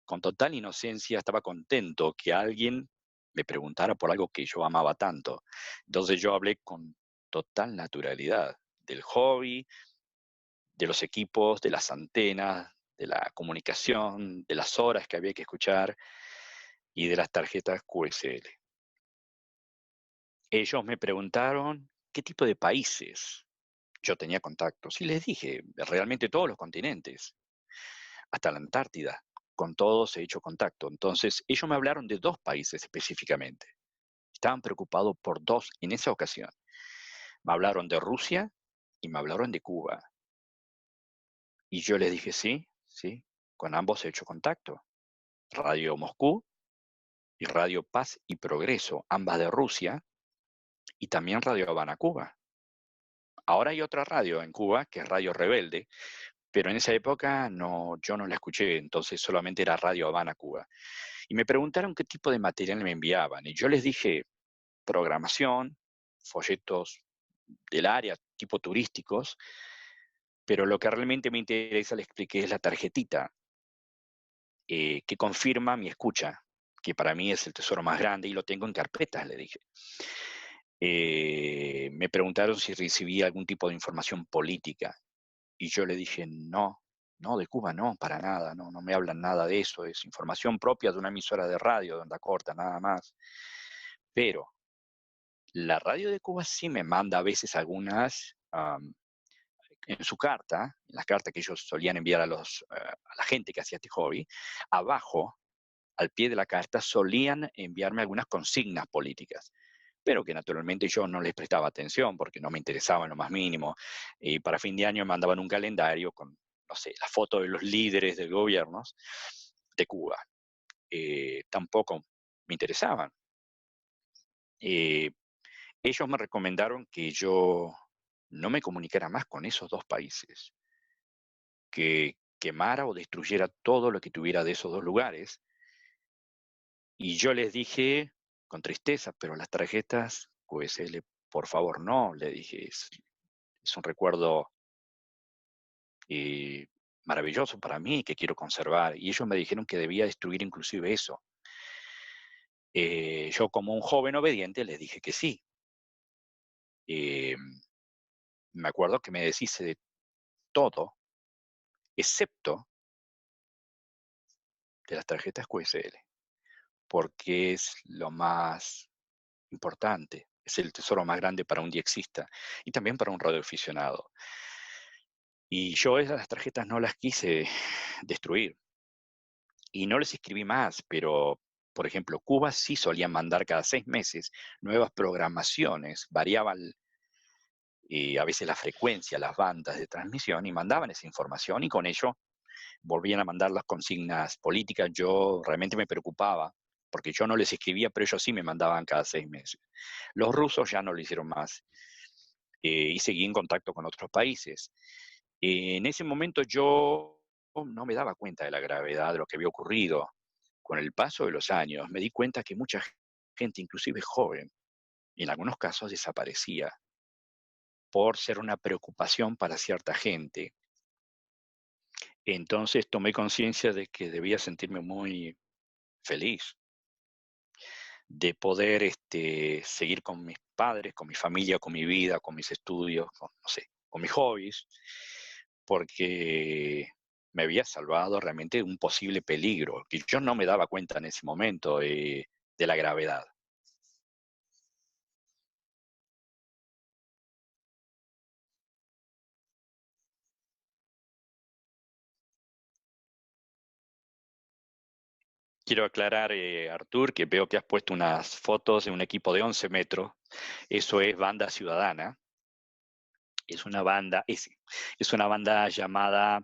con total inocencia, estaba contento que alguien me preguntara por algo que yo amaba tanto. Entonces yo hablé con total naturalidad del hobby, de los equipos, de las antenas, de la comunicación, de las horas que había que escuchar y de las tarjetas QSL. Ellos me preguntaron qué tipo de países yo tenía contactos y les dije, realmente todos los continentes, hasta la Antártida, con todos he hecho contacto. Entonces ellos me hablaron de 2 países específicamente. Estaban preocupados por 2 en esa ocasión. Me hablaron de Rusia y me hablaron de Cuba. Y yo les dije, sí, con ambos he hecho contacto. Radio Moscú y Radio Paz y Progreso, ambas de Rusia, y también Radio Habana, Cuba. Ahora hay otra radio en Cuba, que es Radio Rebelde, pero en esa época yo no la escuché, entonces solamente era Radio Habana, Cuba. Y me preguntaron qué tipo de material me enviaban, y yo les dije programación, folletos del área, tipo turísticos, pero lo que realmente me interesa, le expliqué, es la tarjetita que confirma mi escucha, que para mí es el tesoro más grande, y lo tengo en carpetas, le dije. Me preguntaron si recibía algún tipo de información política, y yo le dije, no, de Cuba no, para nada, no me hablan nada de eso, es información propia de una emisora de radio de onda corta, nada más. Pero la radio de Cuba sí me manda a veces algunas, en su carta, en las cartas que ellos solían enviar a la gente que hacía este hobby, abajo, al pie de la carta, solían enviarme algunas consignas políticas, pero que naturalmente yo no les prestaba atención porque no me interesaba en lo más mínimo. Y para fin de año me mandaban un calendario con, no sé, la foto de los líderes de gobiernos de Cuba. Tampoco me interesaban. Ellos me recomendaron que yo no me comunicara más con esos 2 países, que quemara o destruyera todo lo que tuviera de esos 2 lugares. Y yo les dije, con tristeza, pero las tarjetas QSL, por favor, no, le dije, es un recuerdo maravilloso para mí que quiero conservar. Y ellos me dijeron que debía destruir inclusive eso. Yo, como un joven obediente, les dije que sí. Me acuerdo que me deshice de todo, excepto de las tarjetas QSL, porque es lo más importante, es el tesoro más grande para un diexista y también para un radioaficionado. Y yo esas tarjetas no las quise destruir y no les escribí más, pero, por ejemplo, Cuba sí solía mandar cada 6 meses nuevas programaciones, variaban a veces la frecuencia, las bandas de transmisión, y mandaban esa información, y con ello volvían a mandar las consignas políticas. Yo realmente me preocupaba, porque yo no les escribía, pero ellos sí me mandaban cada 6 meses. Los rusos ya no lo hicieron más, y seguí en contacto con otros países. En ese momento yo no me daba cuenta de la gravedad de lo que había ocurrido. Con el paso de los años me di cuenta que mucha gente, inclusive joven, en algunos casos desaparecía por ser una preocupación para cierta gente. Entonces tomé conciencia de que debía sentirme muy feliz de poder seguir con mis padres, con mi familia, con mi vida, con mis estudios, con mis hobbies, porque me había salvado realmente de un posible peligro, que yo no me daba cuenta en ese momento de la gravedad. Quiero aclarar, Artur, que veo que has puesto unas fotos de un equipo de 11 metros. Eso es Banda Ciudadana. Es una banda llamada,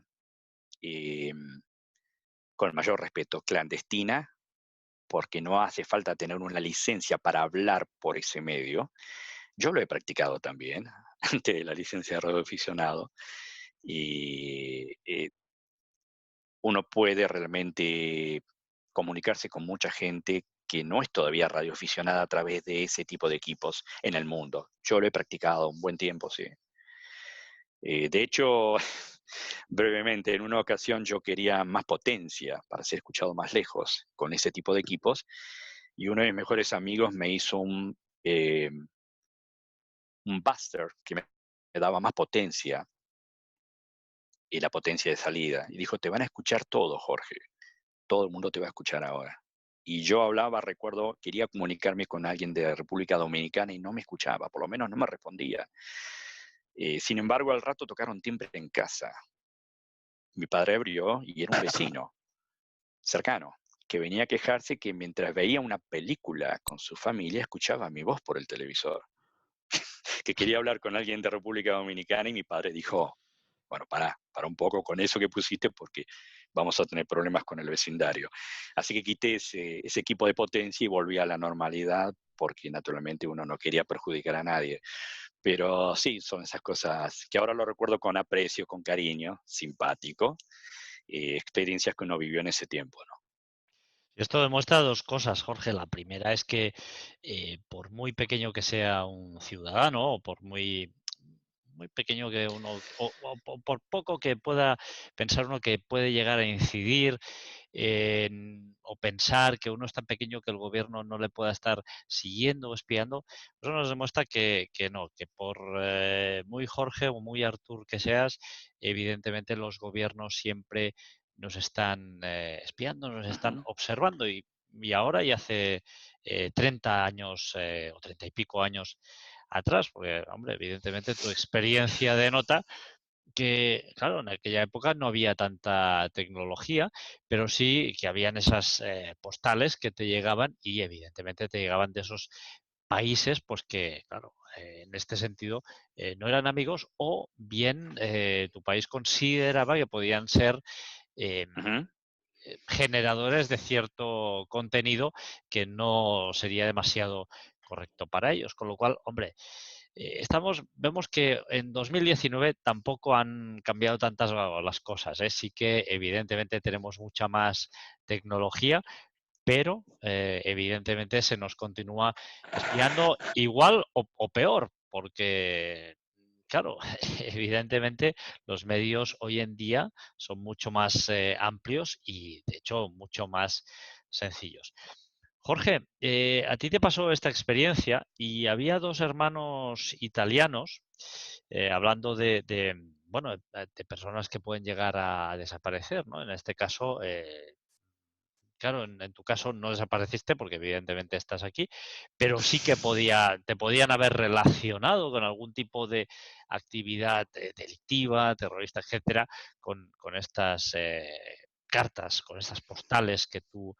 con el mayor respeto, clandestina, porque no hace falta tener una licencia para hablar por ese medio. Yo lo he practicado también, antes de la licencia de radioaficionado. y uno puede realmente comunicarse con mucha gente que no es todavía radioaficionada a través de ese tipo de equipos en el mundo. Yo lo he practicado un buen tiempo, sí. De hecho, brevemente, en una ocasión yo quería más potencia para ser escuchado más lejos con ese tipo de equipos, y uno de mis mejores amigos me hizo un buster que me daba más potencia y la potencia de salida. Y dijo, te van a escuchar todo, Jorge. Todo el mundo te va a escuchar ahora. Y yo hablaba, recuerdo, quería comunicarme con alguien de República Dominicana y no me escuchaba, por lo menos no me respondía. Sin embargo, al rato tocaron timbre en casa. Mi padre abrió y era un vecino cercano que venía a quejarse que mientras veía una película con su familia escuchaba mi voz por el televisor. Que quería hablar con alguien de República Dominicana y mi padre dijo, bueno, para un poco con eso que pusiste porque vamos a tener problemas con el vecindario. Así que quité ese equipo de potencia y volví a la normalidad porque naturalmente uno no quería perjudicar a nadie. Pero sí, son esas cosas que ahora lo recuerdo con aprecio, con cariño, simpático, experiencias que uno vivió en ese tiempo, ¿no? Esto demuestra dos cosas, Jorge. La primera es que por muy pequeño que sea un ciudadano o por muy pequeño que uno, o por poco que pueda pensar uno que puede llegar a incidir o pensar que uno es tan pequeño que el gobierno no le pueda estar siguiendo o espiando, eso nos demuestra que no, que por muy Jorge o muy Artur que seas, evidentemente los gobiernos siempre nos están espiando, nos están observando y ahora y hace 30 años o 30 y pico años atrás, porque, hombre, evidentemente tu experiencia denota que, claro, en aquella época no había tanta tecnología, pero sí que habían esas postales que te llegaban y evidentemente te llegaban de esos países, pues que, claro, en este sentido no eran amigos o bien tu país consideraba que podían ser generadores de cierto contenido que no sería demasiado correcto para ellos. Con lo cual, hombre, vemos que en 2019 tampoco han cambiado tantas las cosas. Sí que evidentemente tenemos mucha más tecnología, pero evidentemente se nos continúa espiando igual o peor, porque claro, evidentemente los medios hoy en día son mucho más amplios y de hecho mucho más sencillos. Jorge, a ti te pasó esta experiencia y había dos hermanos italianos, hablando bueno, de personas que pueden llegar a desaparecer, ¿no? En este caso, claro, en tu caso no desapareciste porque evidentemente estás aquí, pero sí que te podían haber relacionado con algún tipo de actividad delictiva, terrorista, etcétera, con estas cartas, con estas postales que tú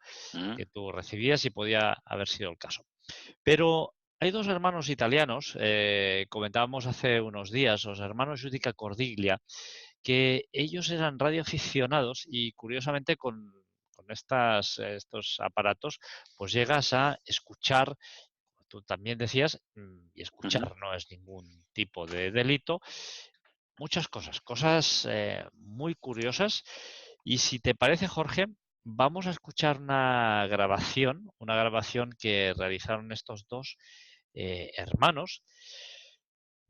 recibías y podía haber sido el caso. Pero hay dos hermanos italianos, comentábamos hace unos días, los hermanos Giudica Cordiglia, que ellos eran radioaficionados y curiosamente con estos aparatos, pues llegas a escuchar, tú también decías, y escuchar no es ningún tipo de delito, muchas cosas muy curiosas. Y si te parece, Jorge, vamos a escuchar una grabación que realizaron estos dos hermanos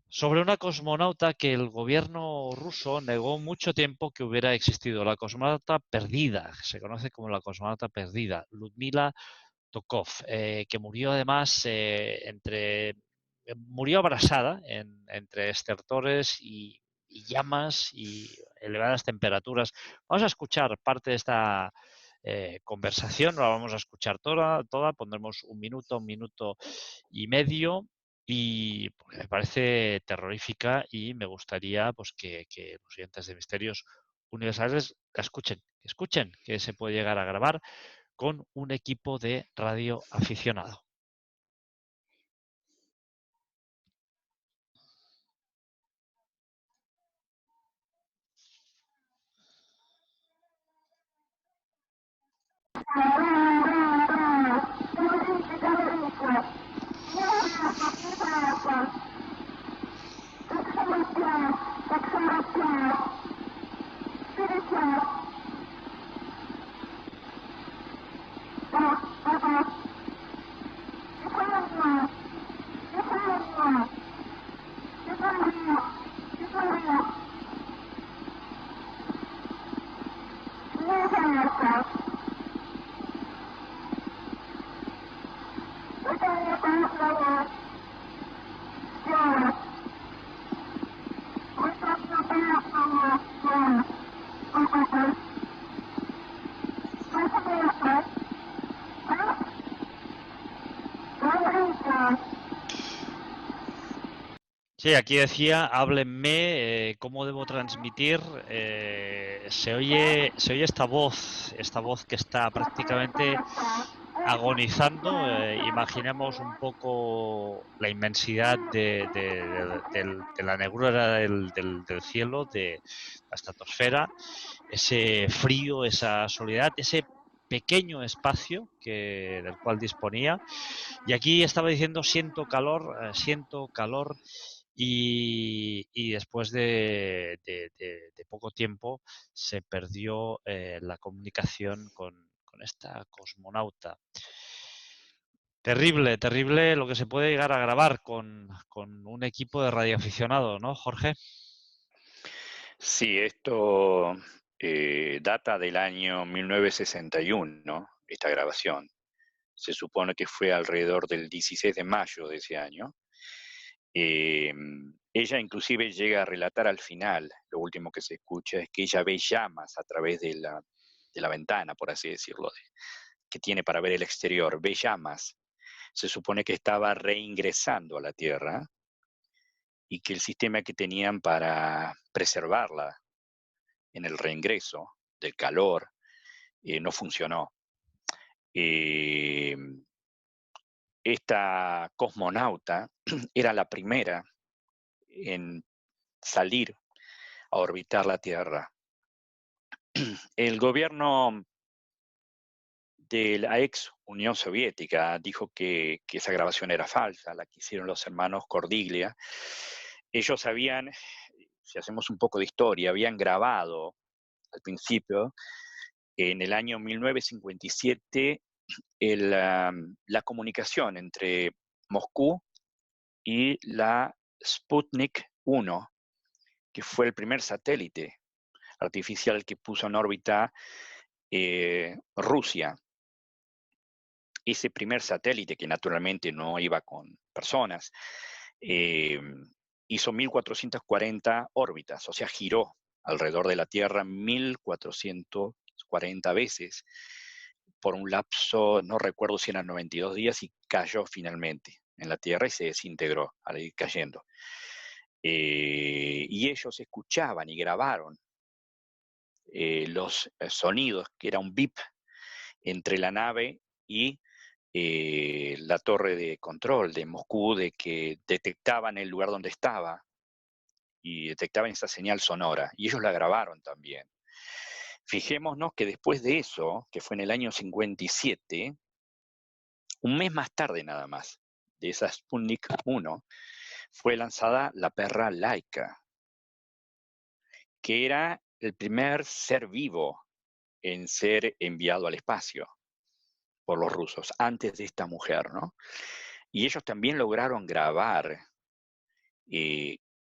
sobre una cosmonauta que el gobierno ruso negó mucho tiempo que hubiera existido. La cosmonauta perdida, se conoce como la cosmonauta perdida, Ludmila Tokov, que murió además murió abrasada entre estertores y llamas y elevadas temperaturas. Vamos a escuchar parte de esta conversación, la vamos a escuchar toda, pondremos un minuto y medio. Y porque me parece terrorífica y me gustaría pues que los oyentes de Misterios Universales la escuchen que se puede llegar a grabar con un equipo de radio aficionado. Sí, aquí decía, háblenme, ¿cómo debo transmitir? Se oye esta voz que está prácticamente agonizando. Imaginemos un poco la inmensidad de la negrura del cielo, de la estratosfera, ese frío, esa soledad, ese pequeño espacio del cual disponía. Y aquí estaba diciendo, siento calor. Y después de poco tiempo se perdió la comunicación con esta cosmonauta. Terrible, terrible lo que se puede llegar a grabar con un equipo de radioaficionados, ¿no, Jorge? Sí, esto data del año 1961, esta grabación. Se supone que fue alrededor del 16 de mayo de ese año. Ella inclusive llega a relatar al final, lo último que se escucha es que ella ve llamas a través de la ventana, por así decirlo, que tiene para ver el exterior, ve llamas. Se supone que estaba reingresando a la Tierra y que el sistema que tenían para preservarla en el reingreso del calor no funcionó. Esta cosmonauta era la primera en salir a orbitar la Tierra. El gobierno de la ex Unión Soviética dijo que esa grabación era falsa, la que hicieron los hermanos Cordiglia. Ellos habían, si hacemos un poco de historia, habían grabado al principio, en el año 1957, la comunicación entre Moscú y la Sputnik 1, que fue el primer satélite artificial que puso en órbita Rusia. Ese primer satélite, que naturalmente no iba con personas, hizo 1440 órbitas, o sea, giró alrededor de la Tierra 1440 veces por un lapso, no recuerdo si eran 92 días, y cayó finalmente en la Tierra y se desintegró al ir cayendo. Y ellos escuchaban y grabaron los sonidos, que era un bip entre la nave y la torre de control de Moscú, de que detectaban el lugar donde estaba y detectaban esa señal sonora, y ellos la grabaron también. Fijémonos que después de eso, que fue en el año 57, un mes más tarde nada más, de esa Sputnik 1, fue lanzada la perra Laika, que era el primer ser vivo en ser enviado al espacio por los rusos, antes de esta mujer, ¿no? Y ellos también lograron grabar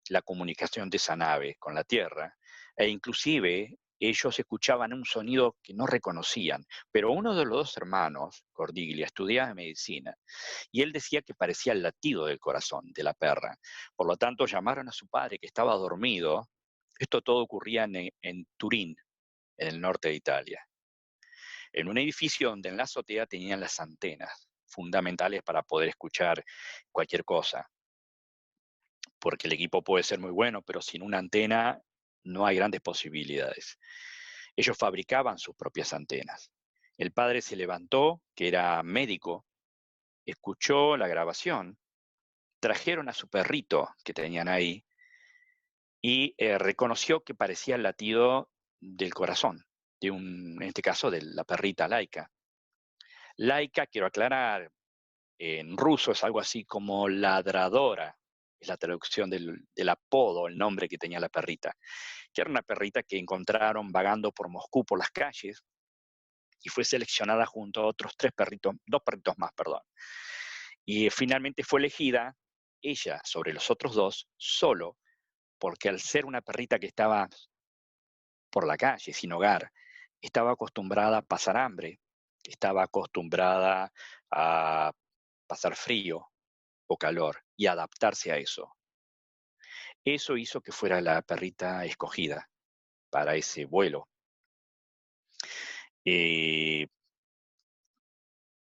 la comunicación de esa nave con la Tierra, e inclusive ellos escuchaban un sonido que no reconocían, pero uno de los dos hermanos, Cordiglia, estudiaba medicina, y él decía que parecía el latido del corazón de la perra. Por lo tanto, llamaron a su padre, que estaba dormido. Esto todo ocurría en Turín, en el norte de Italia, en un edificio donde en la azotea tenían las antenas fundamentales para poder escuchar cualquier cosa, porque el equipo puede ser muy bueno, pero sin una antena no hay grandes posibilidades. Ellos fabricaban sus propias antenas. El padre se levantó, que era médico, escuchó la grabación, trajeron a su perrito que tenían ahí y reconoció que parecía el latido del corazón, en este caso de la perrita Laika. Laika, quiero aclarar, en ruso es algo así como ladradora, es la traducción del apodo, el nombre que tenía la perrita, que era una perrita que encontraron vagando por Moscú, por las calles, y fue seleccionada junto a otros dos perritos más, perdón. Y finalmente fue elegida ella sobre los otros dos, solo porque al ser una perrita que estaba por la calle, sin hogar, estaba acostumbrada a pasar hambre, estaba acostumbrada a pasar frío o calor y adaptarse a eso. Eso hizo que fuera la perrita escogida para ese vuelo.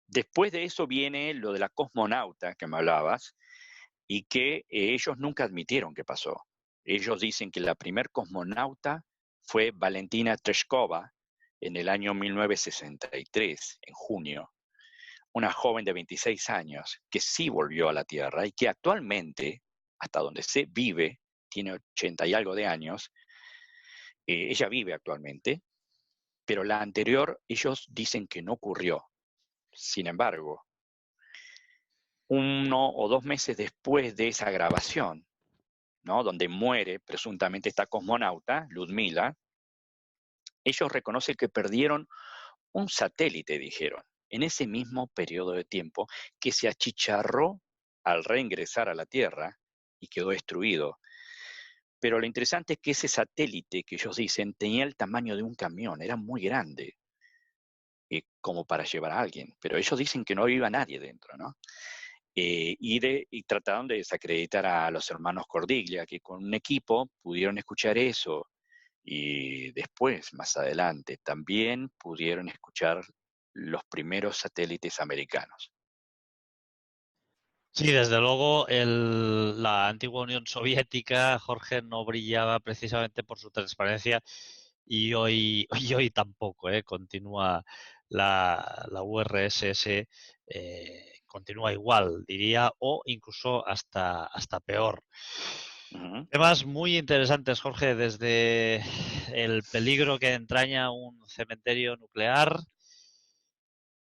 Después de eso viene lo de la cosmonauta que me hablabas, y que ellos nunca admitieron que pasó. Ellos dicen que la primer cosmonauta fue Valentina Tereshkova en el año 1963, en junio. Una joven de 26 años que sí volvió a la Tierra y que actualmente, hasta donde se vive, tiene 80 y algo de años. Ella vive actualmente, pero la anterior ellos dicen que no ocurrió. Sin embargo, 1 o 2 meses después de esa grabación, ¿no?, donde muere presuntamente esta cosmonauta, Ludmila, ellos reconocen que perdieron un satélite, dijeron, en ese mismo periodo de tiempo, que se achicharró al reingresar a la Tierra y quedó destruido. Pero lo interesante es que ese satélite que ellos dicen tenía el tamaño de un camión, era muy grande, como para llevar a alguien, pero ellos dicen que no iba nadie dentro, ¿no? Y trataron de desacreditar a los hermanos Cordiglia, que con un equipo pudieron escuchar eso, y después, más adelante, también pudieron escuchar los primeros satélites americanos. Sí, desde luego la antigua Unión Soviética, Jorge, no brillaba precisamente por su transparencia y hoy tampoco, continúa la URSS, continúa igual, diría, o incluso hasta peor. Ujú. Temas muy interesantes, Jorge, desde el peligro que entraña un cementerio nuclear.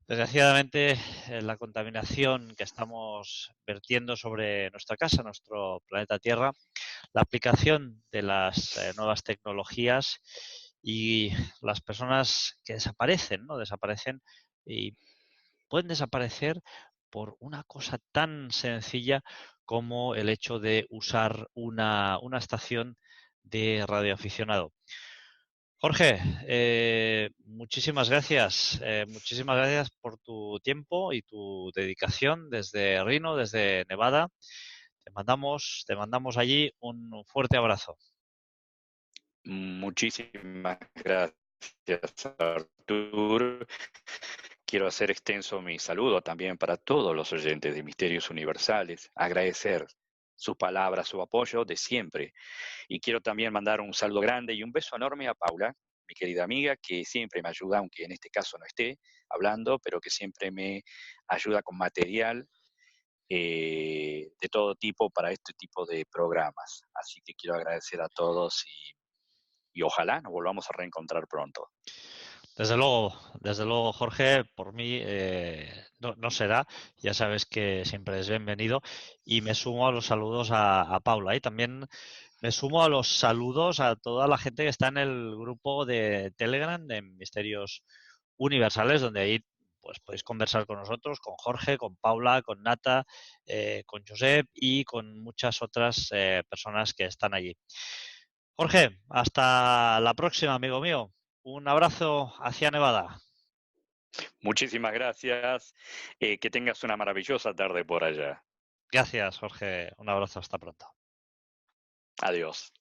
Desgraciadamente, la contaminación que estamos vertiendo sobre nuestra casa, nuestro planeta Tierra, la aplicación de las nuevas tecnologías y las personas que desaparecen, ¿no? Desaparecen y pueden desaparecer por una cosa tan sencilla como el hecho de usar una estación de radioaficionado. Jorge, muchísimas gracias. Muchísimas gracias por tu tiempo y tu dedicación desde Reno, desde Nevada. Te mandamos allí un fuerte abrazo. Muchísimas gracias, Artur. Quiero hacer extenso mi saludo también para todos los oyentes de Misterios Universales, agradecer sus palabras, su apoyo de siempre. Y quiero también mandar un saludo grande y un beso enorme a Paula, mi querida amiga, que siempre me ayuda, aunque en este caso no esté hablando, pero que siempre me ayuda con material de todo tipo para este tipo de programas. Así que quiero agradecer a todos y ojalá nos volvamos a reencontrar pronto. Desde luego, Jorge, por mí no será. Ya sabes que siempre es bienvenido. Y me sumo a los saludos a Paula. Y también me sumo a los saludos a toda la gente que está en el grupo de Telegram de Misterios Universales, donde ahí pues podéis conversar con nosotros, con Jorge, con Paula, con Nata, con Josep y con muchas otras personas que están allí. Jorge, hasta la próxima, amigo mío. Un abrazo hacia Nevada. Muchísimas gracias. Que tengas una maravillosa tarde por allá. Gracias, Jorge. Un abrazo. Hasta pronto. Adiós.